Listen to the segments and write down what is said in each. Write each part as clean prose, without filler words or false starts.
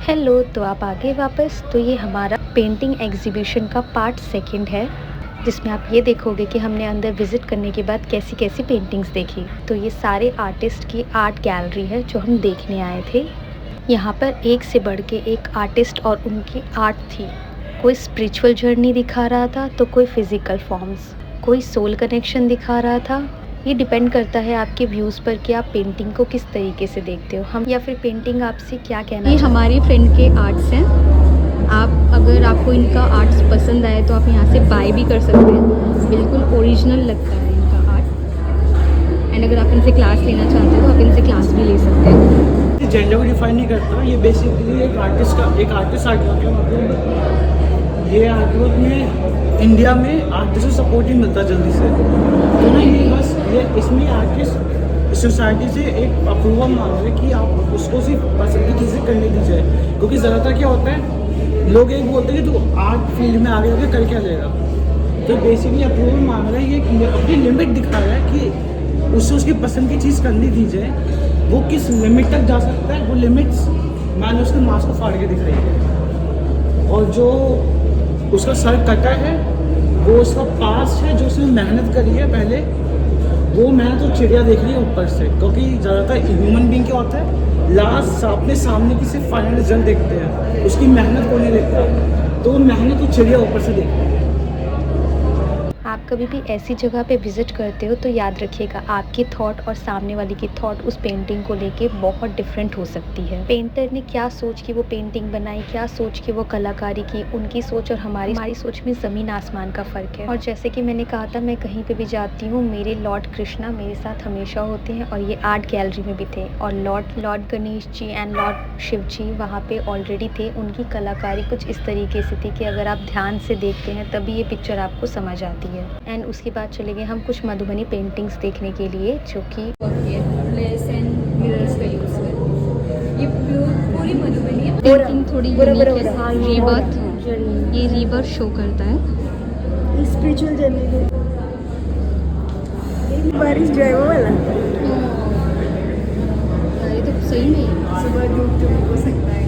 Hello, तो आप आ गए वापस। तो ये हमारा पेंटिंग एग्जीबिशन का पार्ट सेकंड है, जिसमें आप ये देखोगे कि हमने अंदर विज़िट करने के बाद कैसी-कैसी पेंटिंग्स देखी। तो ये सारे आर्टिस्ट की आर्ट गैलरी है जो हम देखने आए थे। यहाँ पर एक से बढ़ के एक आर्टिस्ट और उनकी आर्ट थी। कोई स्पिरिचुअल जर्नी दिखा रहा था, तो कोई फिज़िकल फॉर्म्स, कोई सोल कनेक्शन दिखा रहा था। ये डिपेंड करता है आपके व्यूज़ पर कि आप पेंटिंग को किस तरीके से देखते हो, हम या फिर पेंटिंग आपसे क्या कहना ये चाहती है। हमारी फ्रेंड के आर्ट्स हैं। अगर आपको इनका आर्ट्स पसंद आए तो आप यहाँ से बाय भी कर सकते हैं। बिल्कुल ओरिजिनल लगता है इनका आर्ट। एंड अगर आप इनसे क्लास लेना चाहते हो तो आप इनसे क्लास भी ले सकते हैं। जेंडर को डिफाइन नहीं करता, ये बेसिकली एक आर्टिस्ट आर्टवर्क है। मतलब ये आर्टवर्क में इंडिया में आर्टिस्ट को सपोर्ट ही मिलता जल्दी से, तो ना ये बस ये इसमें आर्टिस्ट सोसाइटी से एक अप्रूवल मांग रहे हैं कि आप उसको सिर्फ पसंद की चीज़ें करने दीजिए। क्योंकि ज़्यादातर क्या होता है, लोग एक बोलते हैं कि तू आर्ट फील्ड में आगे कर क्या जाएगा। तो बेसिकली अप्रूवल मांग रहा है, ये अपनी लिमिट दिखा रहा है कि उससे उसकी पसंद की चीज़ करनी दीजिए। वो किस लिमिट तक जा सकता है, वो लिमिट्स मैंने उसके मांस को फाड़ के दिखाई है। और जो उसका सर कटा है वो उसका पास्ट है, जो उसने मेहनत करी है पहले, वो मैंने तो चिड़िया देख ली है ऊपर से। क्योंकि ज़्यादातर ह्यूमन बीइंग क्या होता है, लास्ट अपने सामने की सिर्फ फाइनल रिजल्ट देखते हैं, उसकी मेहनत को नहीं देखता। तो वो मेहनत तो चिड़िया ऊपर से देखती है। आप कभी भी ऐसी जगह पे विज़िट करते हो तो याद रखिएगा, आपकी थॉट और सामने वाले की थॉट उस पेंटिंग को लेके बहुत डिफरेंट हो सकती है। पेंटर ने क्या सोच के वो पेंटिंग बनाई, क्या सोच के वो कलाकारी की, उनकी सोच और हमारी सोच में ज़मीन आसमान का फ़र्क है। और जैसे कि मैंने कहा था, मैं कहीं पे भी जाती हूँ, मेरे लॉर्ड कृष्णा मेरे साथ हमेशा होते हैं, और ये आर्ट गैलरी में भी थे। और Lord Ganesh ji and Lord Shiv ji वहाँ पे ऑलरेडी थे। उनकी कलाकारी कुछ इस तरीके से थी कि अगर आप ध्यान से देखते हैं तभी ये पिक्चर आपको समझ आती है। एंड उसके बाद चले गए हम कुछ मधुबनी पेंटिंग्स देखने के लिए, जो कि लेस एंड मिरर्स का यूज़ है। ये पूरी मधुबनी है। पेंटिंग थोड़ी यूनिक है। रीबर्थ, ये रीबर्थ शो करता है। स्पिरिचुअल जर्नी बारिश जो है वो वाला ये तो सही में सुबह धूप हो सकता है।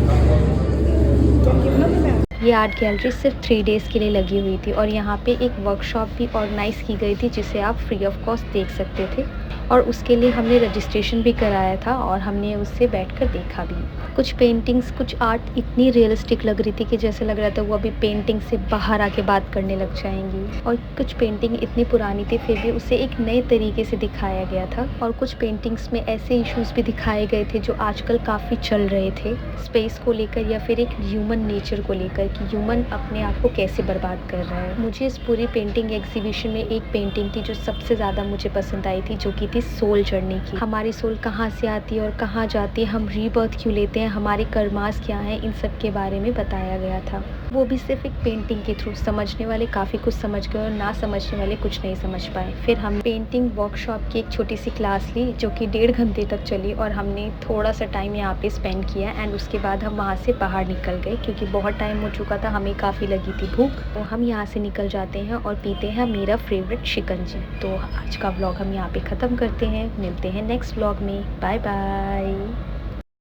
क्या कितना मिला? ये आर्ट गैलरी सिर्फ 3 डेज़ के लिए लगी हुई थी, और यहाँ पे एक वर्कशॉप भी ऑर्गेनाइज़ की गई थी जिसे आप फ्री ऑफ कॉस्ट देख सकते थे। और उसके लिए हमने रजिस्ट्रेशन भी कराया था और हमने उससे बैठकर देखा भी। कुछ पेंटिंग्स, कुछ आर्ट इतनी रियलिस्टिक लग रही थी कि जैसे लग रहा था वो अभी पेंटिंग से बाहर आके बात करने लग जाएंगी। और कुछ पेंटिंग इतनी पुरानी थी फिर भी उसे एक नए तरीके से दिखाया गया था। और कुछ पेंटिंग्स में ऐसे इश्यूज़ भी दिखाए गए थे जो आजकल काफ़ी चल रहे थे, स्पेस को लेकर या फिर एक ह्यूमन नेचर को लेकर कि ह्यूमन अपने आप को कैसे बर्बाद कर रहा है। मुझे इस पूरी पेंटिंग एग्जीबिशन में एक पेंटिंग थी जो सबसे ज़्यादा मुझे पसंद आई थी, जो कि थी सोल जर्नी की। हमारी सोल कहाँ से आती है और कहाँ जाती है, हम रीबर्थ क्यों लेते हैं, हमारे कर्मास क्या हैं, इन सब के बारे में बताया गया था। वो भी सिर्फ एक पेंटिंग के थ्रू। समझने वाले काफ़ी कुछ समझ गए और ना समझने वाले कुछ नहीं समझ पाए। फिर हम पेंटिंग वर्कशॉप की एक छोटी सी क्लास ली जो कि 1.5 घंटे तक चली, और हमने थोड़ा सा टाइम यहाँ पे स्पेंड किया। एंड उसके बाद हम वहाँ से बाहर निकल गए क्योंकि बहुत टाइम हो चुका था, हमें काफ़ी लगी थी भूख। तो हम यहाँ से निकल जाते हैं और पीते हैं मेरा फेवरेट शिकंजी। तो आज का व्लॉग हम यहाँ पे ख़त्म करते हैं। मिलते हैं नेक्स्ट व्लॉग में। Bye bye.